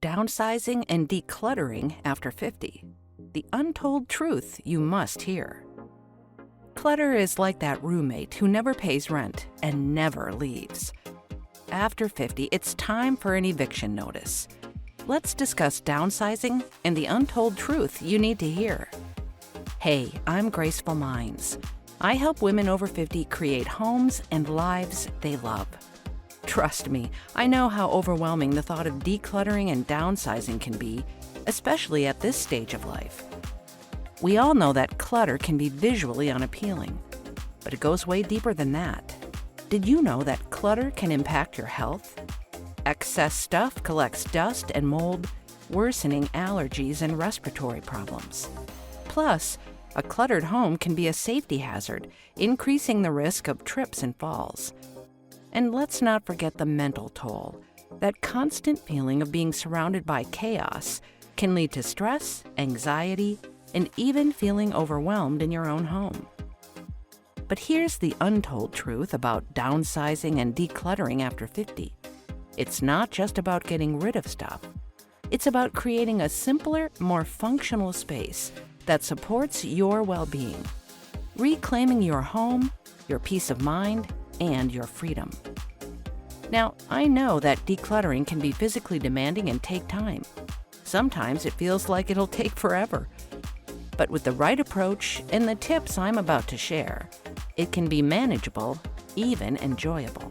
Downsizing and Decluttering After 50. The untold truth you must hear. Clutter is like that roommate who never pays rent and never leaves. After 50, it's time for an eviction notice. Let's discuss downsizing and the untold truth you need to hear. Hey, I'm Graceful Mindz. I help women over 50 create homes and lives they love. Trust me, I know how overwhelming the thought of decluttering and downsizing can be, especially at this stage of life. We all know that clutter can be visually unappealing, but it goes way deeper than that. Did you know that clutter can impact your health? Excess stuff collects dust and mold, worsening allergies and respiratory problems. Plus, a cluttered home can be a safety hazard, increasing the risk of trips and falls. And let's not forget the mental toll. That constant feeling of being surrounded by chaos can lead to stress, anxiety, and even feeling overwhelmed in your own home. But here's the untold truth about downsizing and decluttering after 50. It's not just about getting rid of stuff. It's about creating a simpler, more functional space that supports your well-being, reclaiming your home, your peace of mind, and your freedom. Now, I know that decluttering can be physically demanding and take time. Sometimes it feels like it'll take forever. But with the right approach and the tips I'm about to share, it can be manageable, even enjoyable.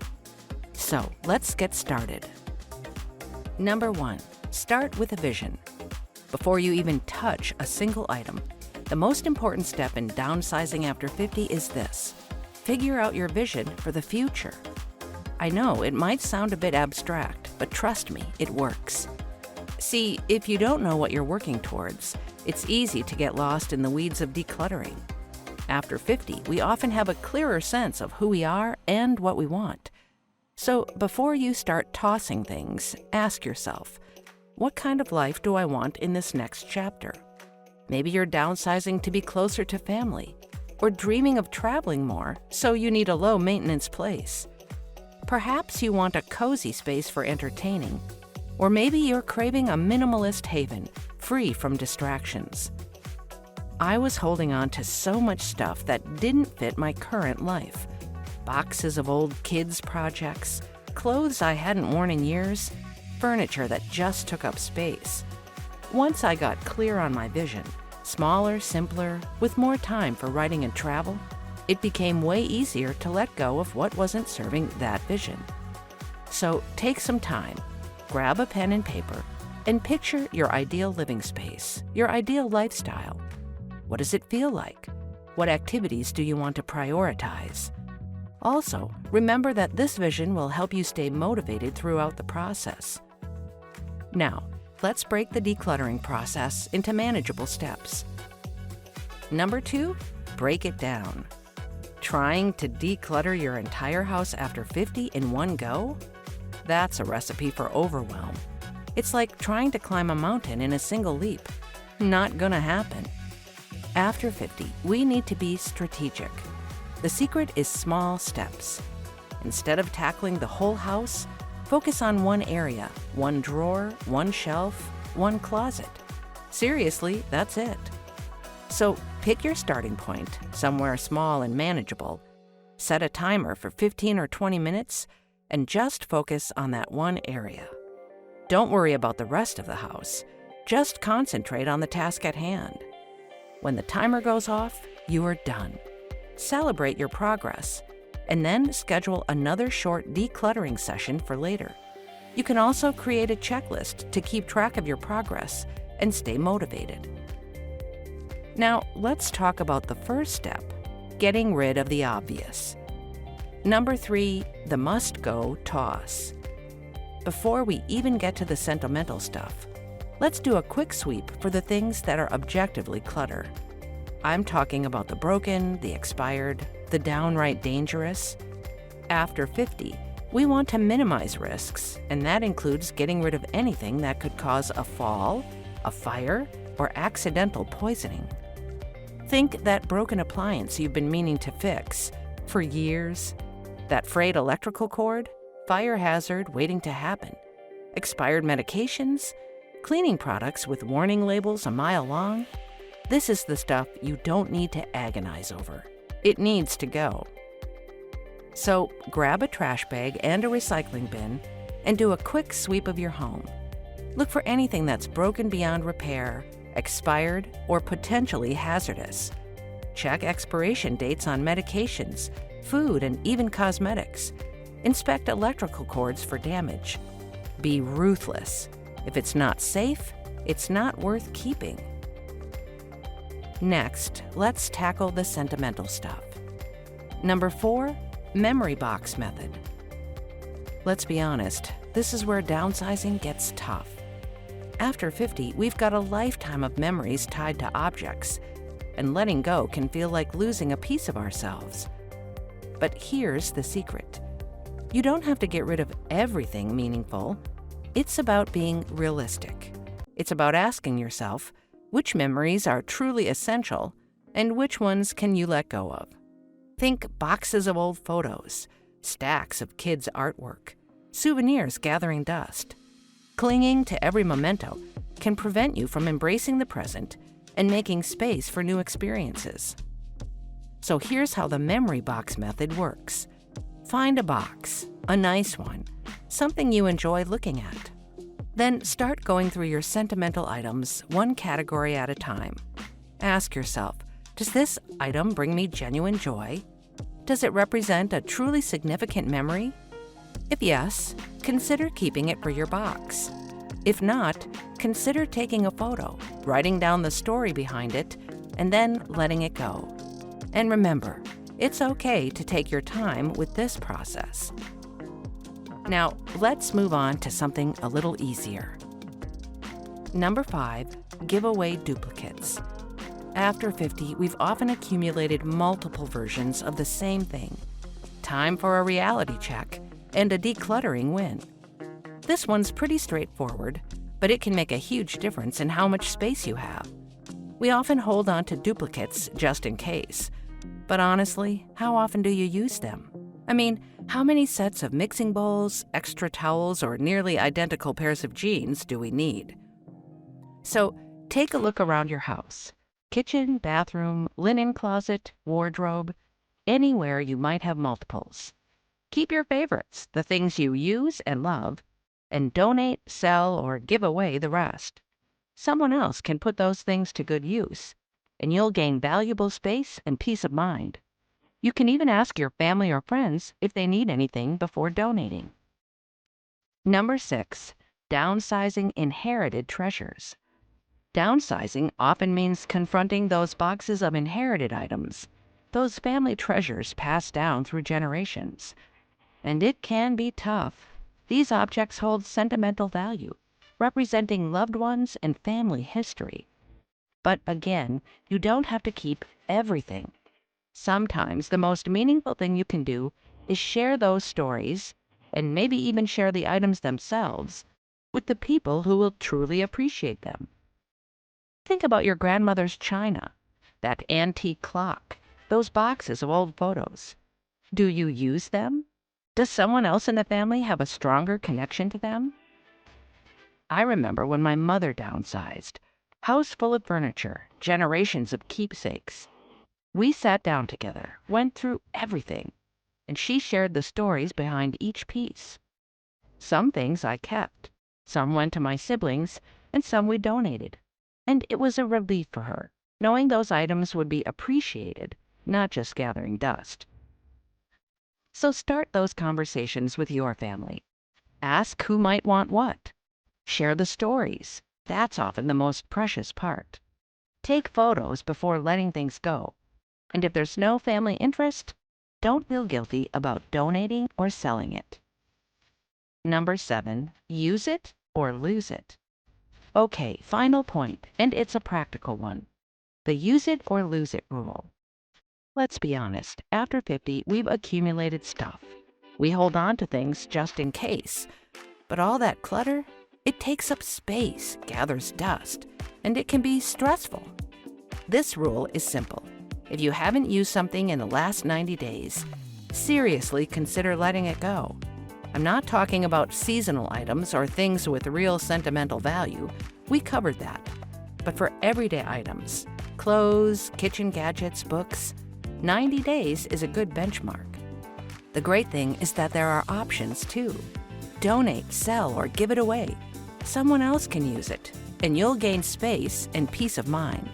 So, let's get started. Number 1, start with a vision. Before you even touch a single item, the most important step in downsizing after 50 is this: figure out your vision for the future. I know it might sound a bit abstract, but trust me, it works. See, if you don't know what you're working towards, it's easy to get lost in the weeds of decluttering. After 50, we often have a clearer sense of who we are and what we want. So before you start tossing things, ask yourself, what kind of life do I want in this next chapter? Maybe you're downsizing to be closer to family, or dreaming of traveling more, so you need a low-maintenance place. Perhaps you want a cozy space for entertaining, or maybe you're craving a minimalist haven, free from distractions. I was holding on to so much stuff that didn't fit my current life. Boxes of old kids' projects, clothes I hadn't worn in years, furniture that just took up space. Once I got clear on my vision, smaller, simpler, with more time for writing and travel, it became way easier to let go of what wasn't serving that vision. So take some time, grab a pen and paper, and picture your ideal living space, your ideal lifestyle. What does it feel like? What activities do you want to prioritize? Also, remember that this vision will help you stay motivated throughout the process. Now, let's break the decluttering process into manageable steps. Number 2, break it down. Trying to declutter your entire house after 50 in one go? That's a recipe for overwhelm. It's like trying to climb a mountain in a single leap. Not gonna happen. After 50, we need to be strategic. The secret is small steps. Instead of tackling the whole house, focus on one area, one drawer, one shelf, one closet. Seriously, that's it. So pick your starting point, somewhere small and manageable. Set a timer for 15 or 20 minutes and just focus on that one area. Don't worry about the rest of the house. Just concentrate on the task at hand. When the timer goes off, you are done. Celebrate your progress, and then schedule another short decluttering session for later. You can also create a checklist to keep track of your progress and stay motivated. Now, let's talk about the first step, getting rid of the obvious. Number 3, the must-go toss. Before we even get to the sentimental stuff, let's do a quick sweep for the things that are objectively clutter. I'm talking about the broken, the expired, the downright dangerous. After 50, we want to minimize risks, and that includes getting rid of anything that could cause a fall, a fire, or accidental poisoning. Think that broken appliance you've been meaning to fix for years, that frayed electrical cord, fire hazard waiting to happen, expired medications, Cleaning products with warning labels a mile long? This is the stuff you don't need to agonize over. It needs to go. So grab a trash bag and a recycling bin and do a quick sweep of your home. Look for anything that's broken beyond repair, expired, or potentially hazardous. Check expiration dates on medications, food, and even cosmetics. Inspect electrical cords for damage. Be ruthless. If it's not safe, it's not worth keeping. Next, let's tackle the sentimental stuff. Number 4, memory box method. Let's be honest, this is where downsizing gets tough. After 50, we've got a lifetime of memories tied to objects, and letting go can feel like losing a piece of ourselves. But here's the secret. You don't have to get rid of everything meaningful. It's about being realistic. It's about asking yourself, which memories are truly essential and which ones can you let go of? Think boxes of old photos, stacks of kids' artwork, souvenirs gathering dust. Clinging to every memento can prevent you from embracing the present and making space for new experiences. So here's how the memory box method works. Find a box, a nice one, something you enjoy looking at. Then start going through your sentimental items one category at a time. Ask yourself, does this item bring me genuine joy? Does it represent a truly significant memory? If yes, consider keeping it for your box. If not, consider taking a photo, writing down the story behind it, and then letting it go. And remember, it's okay to take your time with this process. Now, let's move on to something a little easier. Number 5, give away duplicates. After 50, we've often accumulated multiple versions of the same thing. Time for a reality check and a decluttering win. This one's pretty straightforward, but it can make a huge difference in how much space you have. We often hold on to duplicates just in case. But honestly, how often do you use them? I mean, how many sets of mixing bowls, extra towels, or nearly identical pairs of jeans do we need? So take a look around your house. Kitchen, bathroom, linen closet, wardrobe, anywhere you might have multiples. Keep your favorites, the things you use and love, and donate, sell, or give away the rest. Someone else can put those things to good use, and you'll gain valuable space and peace of mind. You can even ask your family or friends if they need anything before donating. Number 6, downsizing inherited treasures. Downsizing often means confronting those boxes of inherited items, those family treasures passed down through generations. And it can be tough. These objects hold sentimental value, representing loved ones and family history. But again, you don't have to keep everything. Sometimes the most meaningful thing you can do is share those stories, and maybe even share the items themselves, with the people who will truly appreciate them. Think about your grandmother's china, that antique clock, those boxes of old photos. Do you use them? Does someone else in the family have a stronger connection to them? I remember when my mother downsized. House full of furniture, generations of keepsakes. We sat down together, went through everything, and she shared the stories behind each piece. Some things I kept, some went to my siblings, and some we donated. And it was a relief for her, knowing those items would be appreciated, not just gathering dust. So start those conversations with your family. Ask who might want what. Share the stories. That's often the most precious part. Take photos before letting things go. And if there's no family interest, don't feel guilty about donating or selling it. Number 7, use it or lose it. Okay, final point, and it's a practical one. The use it or lose it rule. Let's be honest, after 50, we've accumulated stuff. We hold on to things just in case. But all that clutter, it takes up space, gathers dust, and it can be stressful. This rule is simple. If you haven't used something in the last 90 days, seriously consider letting it go. I'm not talking about seasonal items or things with real sentimental value. We covered that. But for everyday items, clothes, kitchen gadgets, books, 90 days is a good benchmark. The great thing is that there are options too. Donate, sell, or give it away. Someone else can use it, and you'll gain space and peace of mind.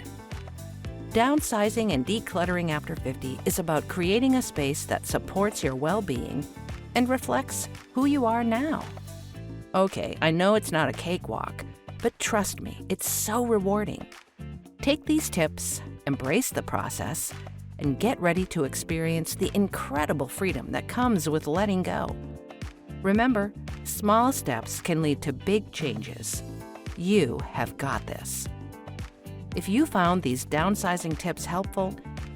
Downsizing and decluttering after 50 is about creating a space that supports your well-being and reflects who you are now. Okay, I know it's not a cakewalk, but trust me, it's so rewarding. Take these tips, embrace the process, and get ready to experience the incredible freedom that comes with letting go. Remember, small steps can lead to big changes. You have got this. If you found these downsizing tips helpful,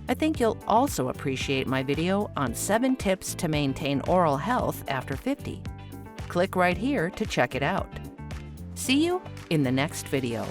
I think you'll also appreciate my video on 7 tips to maintain oral health after 50. Click right here to check it out. See you in the next video.